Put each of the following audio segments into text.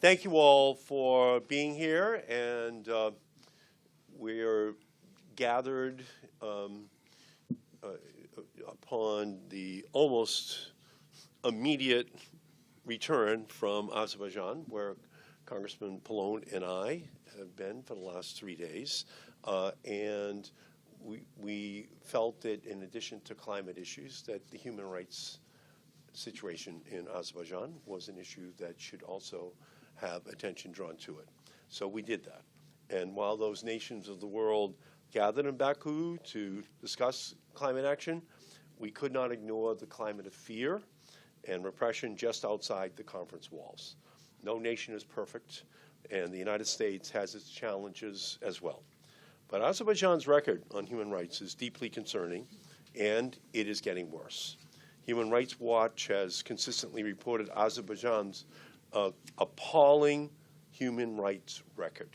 Thank you all for being here, and we're gathered upon the almost immediate return from Azerbaijan, where Congressman Pallone and I have been for the last 3 days, and we felt that in addition to climate issues, that the human rights situation in Azerbaijan was an issue that should also have attention drawn to it. So we did that. And while those nations of the world gathered in Baku to discuss climate action, we could not ignore the climate of fear and repression just outside the conference walls. No nation is perfect, and the United States has its challenges as well. But Azerbaijan's record on human rights is deeply concerning, and it is getting worse. Human Rights Watch has consistently reported Azerbaijan's appalling human rights record,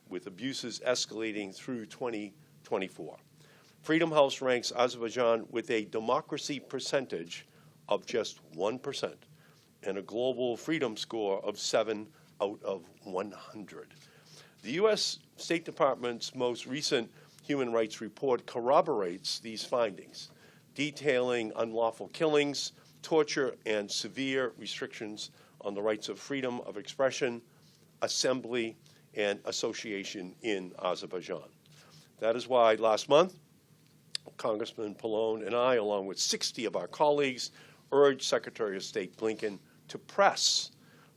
with abuses escalating through 2024. Freedom House ranks Azerbaijan with a democracy percentage of just 1% and a global freedom score of 7 out of 100. The U.S. State Department's most recent human rights report corroborates these findings, detailing unlawful killings, torture, and severe restrictions on the rights of freedom of expression, assembly, and association in Azerbaijan. That is why last month, Congressman Pallone and I, along with 60 of our colleagues, urged Secretary of State Blinken to press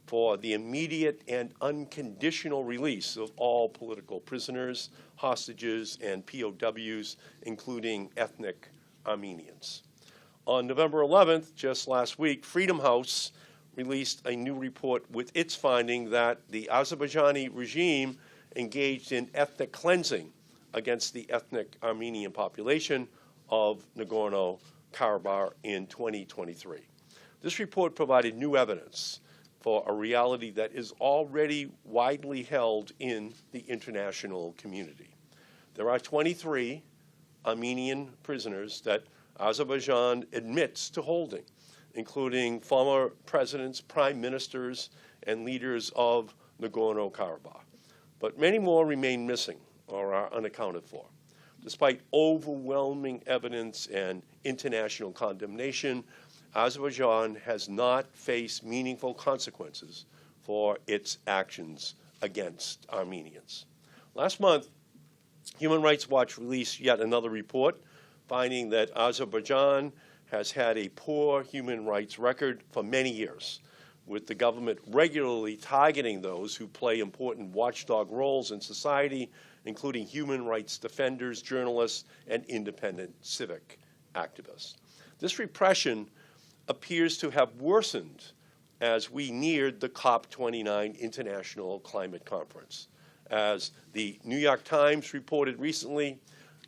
for the immediate and unconditional release of all political prisoners, hostages, and POWs, including ethnic Armenians. On November 11th, just last week, Freedom House released a new report with its finding that the Azerbaijani regime engaged in ethnic cleansing against the ethnic Armenian population of Nagorno-Karabakh in 2023. This report provided new evidence for a reality that is already widely held in the international community. There are 23 Armenian prisoners that Azerbaijan admits to holding, including former presidents, prime ministers, and leaders of Nagorno-Karabakh. But many more remain missing or are unaccounted for. Despite overwhelming evidence and international condemnation, Azerbaijan has not faced meaningful consequences for its actions against Armenians. Last month, Human Rights Watch released yet another report finding that Azerbaijan has had a poor human rights record for many years, with the government regularly targeting those who play important watchdog roles in society, including human rights defenders, journalists, and independent civic activists. This repression appears to have worsened as we neared the COP29 International Climate Conference. As the New York Times reported recently,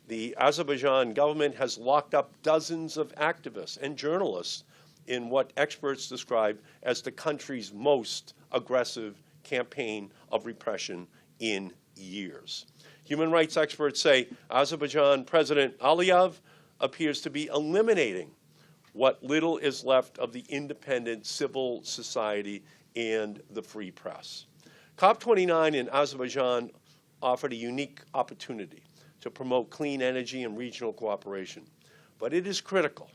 the Azerbaijan government has locked up dozens of activists and journalists in what experts describe as the country's most aggressive campaign of repression in years. Human rights experts say Azerbaijan President Aliyev appears to be eliminating what little is left of the independent civil society and the free press. COP29 in Azerbaijan offered a unique opportunity to promote clean energy and regional cooperation. But it is critical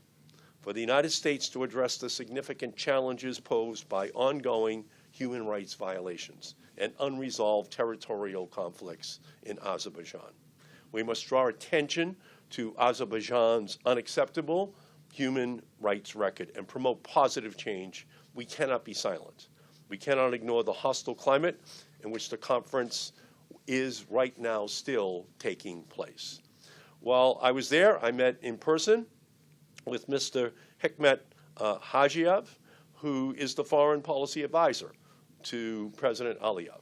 for the United States to address the significant challenges posed by ongoing human rights violations and unresolved territorial conflicts in Azerbaijan. We must draw attention to Azerbaijan's unacceptable human rights record and promote positive change. We cannot be silent. We cannot ignore the hostile climate in which the conference is right now still taking place. While I was there, I met in person with Mr. Hikmet Hajiev, who is the foreign policy advisor to President Aliyev.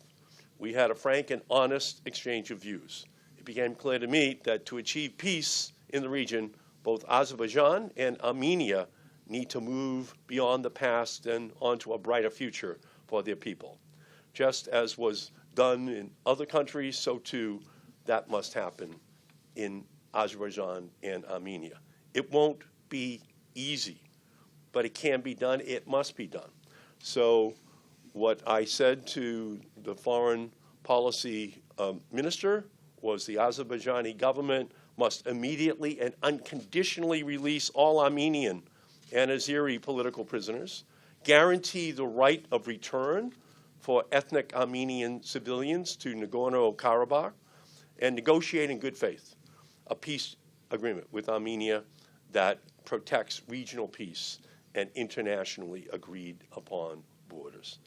We had a frank and honest exchange of views. It became clear to me that to achieve peace in the region, both Azerbaijan and Armenia need to move beyond the past and onto a brighter future for their people. Just as was done in other countries, so too that must happen in Azerbaijan and Armenia. It won't be easy, but it can be done. It must be done. So What I said to the foreign policy minister was the Azerbaijani government must immediately and unconditionally release all Armenian and Azeri political prisoners, guarantee the right of return for ethnic Armenian civilians to Nagorno-Karabakh, and negotiate in good faith a peace agreement with Armenia that protects regional peace and internationally agreed upon borders.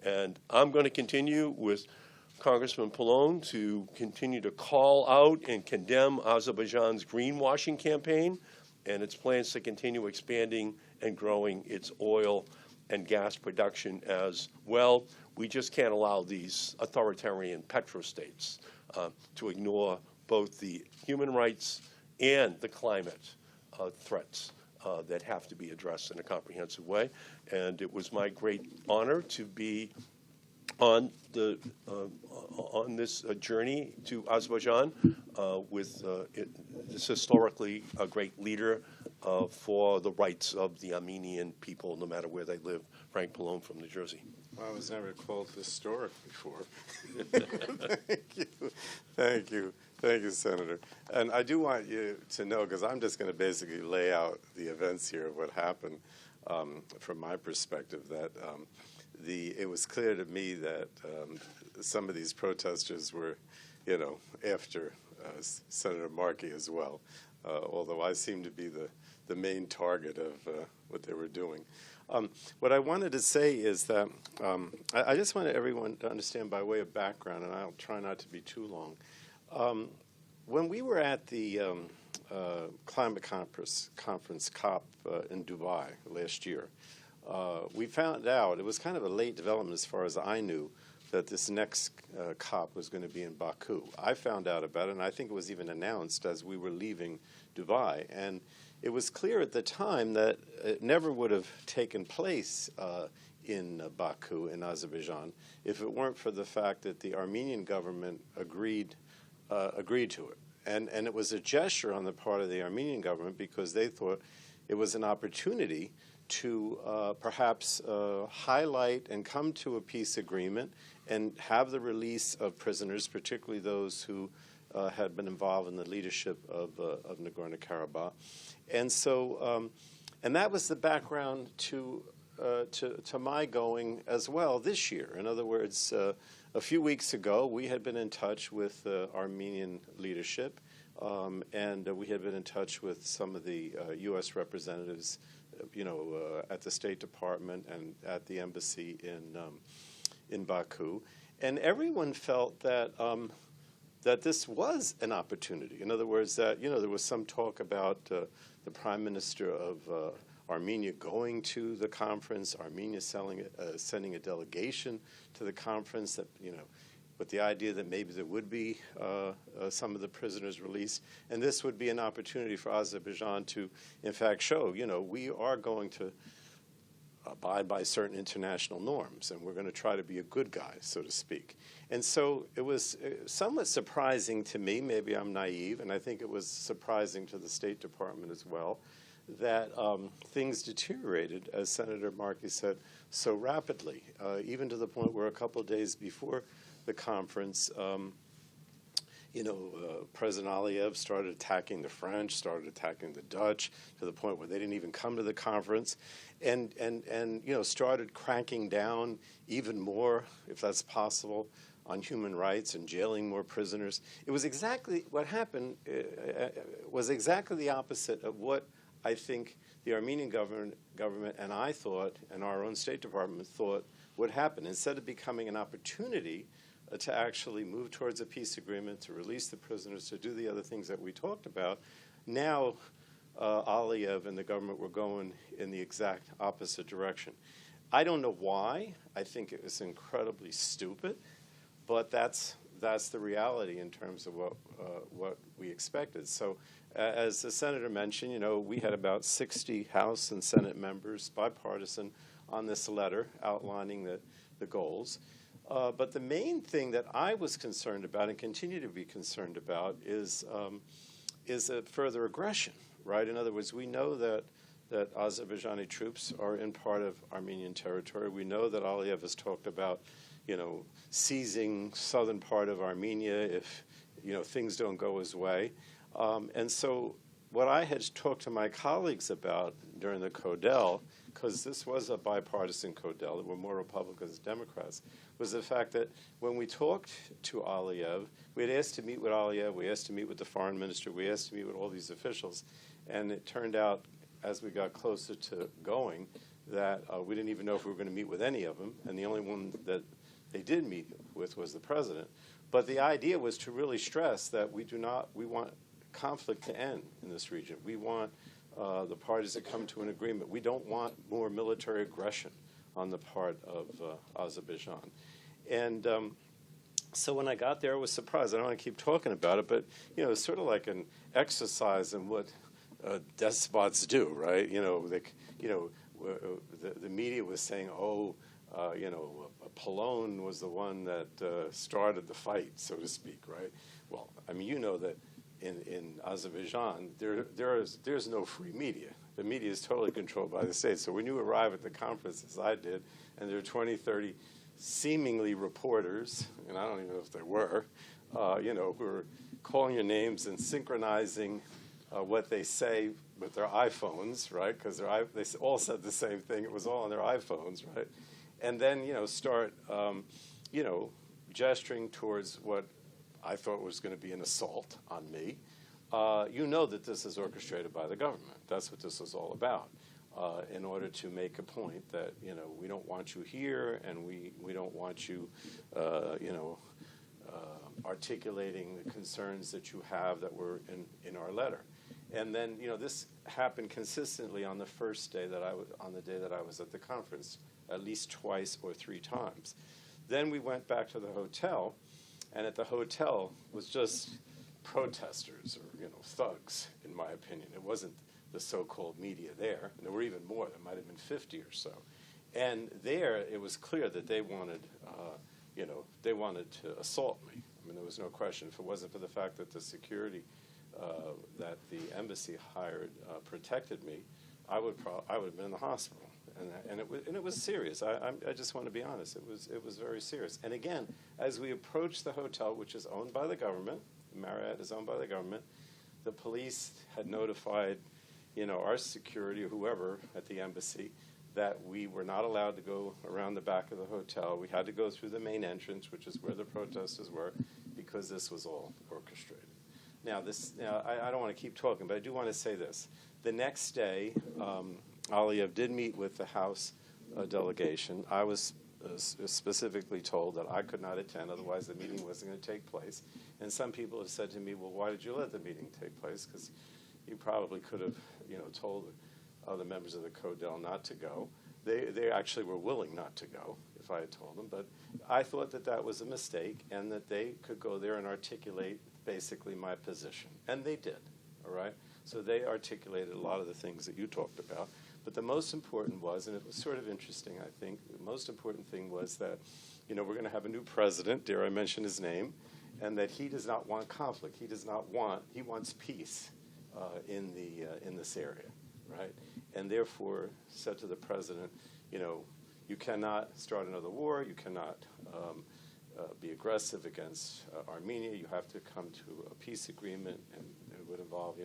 And I'm going to continue with Congressman Pallone to continue to call out and condemn Azerbaijan's greenwashing campaign and its plans to continue expanding and growing its oil and gas production as well. We just can't allow these authoritarian petrostates to ignore both the human rights and the climate threats that have to be addressed in a comprehensive way. And it was my great honor to be on this journey to Azerbaijan with this historically a great leader for the rights of the Armenian people, no matter where they live, Frank Pallone from New Jersey. Well, I was never called historic before. Thank you, Senator. And I do want you to know, because I'm just going to basically lay out the events here of what happened from my perspective, that it was clear to me that some of these protesters were, after Senator Markey as well, although I seemed to be the main target of what they were doing. What I wanted to say is that I just wanted everyone to understand by way of background, and I'll try not to be too long. When we were at the climate conference COP in Dubai last year, we found out, it was kind of a late development as far as I knew, that this next COP was going to be in Baku. I found out about it, and I think it was even announced as we were leaving Dubai. And it was clear at the time that it never would have taken place in Baku, in Azerbaijan, if it weren't for the fact that the Armenian government agreed to it. And it was a gesture on the part of the Armenian government because they thought it was an opportunity to perhaps highlight and come to a peace agreement and have the release of prisoners, particularly those who had been involved in the leadership of Nagorno-Karabakh. And so, and that was the background to my going as well this year. In other words, a few weeks ago, we had been in touch with Armenian leadership, and we had been in touch with some of the U.S. representatives, at the State Department and at the embassy in Baku, and everyone felt that that this was an opportunity. In other words, that there was some talk about the Prime Minister of Armenia going to the conference, Armenia sending a delegation to the conference, that with the idea that maybe there would be some of the prisoners released, and this would be an opportunity for Azerbaijan to, in fact, show, we are going to abide by certain international norms, and we're going to try to be a good guy, so to speak. And so it was somewhat surprising to me, maybe I'm naive, and I think it was surprising to the State Department as well, that things deteriorated, as Senator Markey said, so rapidly, even to the point where a couple of days before the conference, President Aliyev started attacking the French, started attacking the Dutch, to the point where they didn't even come to the conference, and started cracking down even more, if that's possible, on human rights and jailing more prisoners. It was exactly what happened. Was exactly the opposite of what I think the Armenian government and I thought, and our own State Department thought, would happen. Instead of becoming an opportunity to actually move towards a peace agreement, to release the prisoners, to do the other things that we talked about, now Aliyev and the government were going in the exact opposite direction. I don't know why. I think it was incredibly stupid, but that's the reality in terms of what we expected. So as the Senator mentioned, we had about 60 House and Senate members, bipartisan, on this letter outlining the goals. But the main thing that I was concerned about and continue to be concerned about is a further aggression, right? In other words, we know that that Azerbaijani troops are in part of Armenian territory. We know that Aliyev has talked about, seizing southern part of Armenia if, things don't go his way. And so what I had talked to my colleagues about during the CODEL, because this was a bipartisan CODEL, there were more Republicans than Democrats, was the fact that when we talked to Aliyev, we had asked to meet with Aliyev, we asked to meet with the foreign minister, we asked to meet with all these officials, and it turned out, as we got closer to going, that we didn't even know if we were going to meet with any of them, and the only one that they did meet with was the president. But the idea was to really stress that we want conflict to end in this region. We want the parties to come to an agreement. We don't want more military aggression on the part of Azerbaijan. And so when I got there, I was surprised. I don't want to keep talking about it, but it's sort of like an exercise in what despots do, right? The media was saying, Pallone was the one that started the fight, so to speak, right? Well, I mean, you know that in Azerbaijan, there's no free media. The media is totally controlled by the state. So when you arrive at the conference, as I did, and there are 20, 30 seemingly reporters, and I don't even know if they were, who are calling your names and synchronizing what they say with their iPhones, right? Because they all said the same thing. It was all on their iPhones, right? And then, start, gesturing towards what I thought was going to be an assault on me. You know that this is orchestrated by the government. That's what this is all about. In order to make a point that, we don't want you here, and we don't want you, articulating the concerns that you have that were in our letter. And then, this happened consistently on the first day on the day that I was at the conference, at least twice or three times. Then we went back to the hotel, and at the hotel was just protesters or, thugs, in my opinion. It wasn't the so-called media there. And there were even more. There might have been 50 or so. And there, it was clear that they wanted, they wanted to assault me. I mean, there was no question. If it wasn't for the fact that the security that the embassy hired protected me, I would have been in the hospital. And it was serious. I just want to be honest. It was very serious. And again, as we approached the hotel, which is owned by the government, Marriott is owned by the government, the police had notified, our security or whoever at the embassy that we were not allowed to go around the back of the hotel. We had to go through the main entrance, which is where the protesters were, because this was all orchestrated. Now, I don't want to keep talking, but I do want to say this. The next day, Aliyev did meet with the House delegation. I was specifically told that I could not attend, otherwise the meeting wasn't going to take place. And some people have said to me, well, why did you let the meeting take place? Because you probably could have, told other members of the CODEL not to go. They actually were willing not to go if I had told them. But I thought that was a mistake and that they could go there and articulate basically my position. And they did, all right? So they articulated a lot of the things that you talked about. But the most important was, and it was sort of interesting, I think, the most important thing was that, we're going to have a new president, dare I mention his name, and that he does not want conflict. He wants peace in this area, right? And therefore said to the president, you cannot start another war, you cannot be aggressive against Armenia, you have to come to a peace agreement, and it would involve,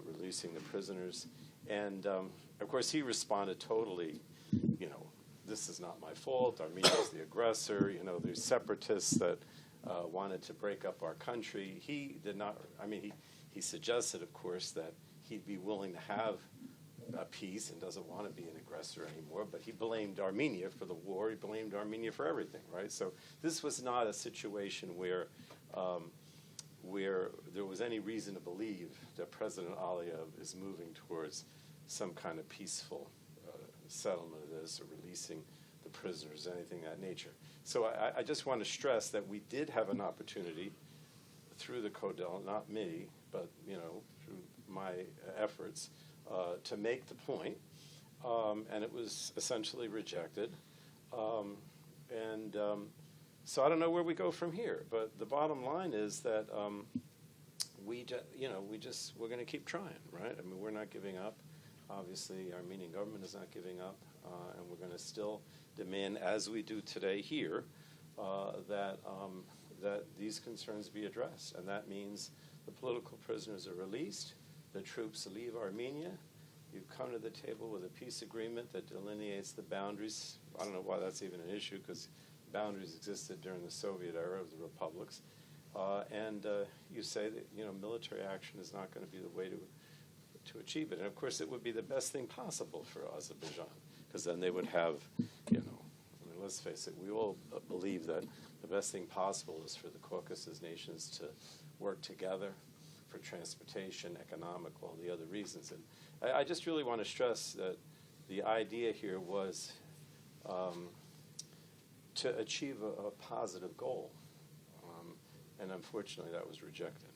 releasing the prisoners. And, of course, he responded totally, this is not my fault, Armenia is the aggressor, there's separatists that wanted to break up our country. He did not, he suggested, of course, that he'd be willing to have a peace and doesn't want to be an aggressor anymore, but he blamed Armenia for the war, he blamed Armenia for everything, right? So this was not a situation where there was any reason to believe that President Aliyev is moving towards some kind of peaceful settlement of this or releasing the prisoners, anything of that nature. So I just want to stress that we did have an opportunity through the CODEL, not me, but through my efforts, to make the point, and it was essentially rejected. So I don't know where we go from here, but the bottom line is that we're going to keep trying, right? We're not giving up. Obviously, the Armenian government is not giving up, and we're going to still demand, as we do today here, that these concerns be addressed. And that means the political prisoners are released, the troops leave Armenia, you come to the table with a peace agreement that delineates the boundaries. I don't know why that's even an issue, because boundaries existed during the Soviet era of the republics. And you say that military action is not going to be the way to achieve it. And of course, it would be the best thing possible for Azerbaijan, because then they would have, let's face it, we all believe that the best thing possible is for the Caucasus nations to work together for transportation, economic, all the other reasons. And I just really want to stress that the idea here was to achieve a positive goal. And unfortunately, that was rejected.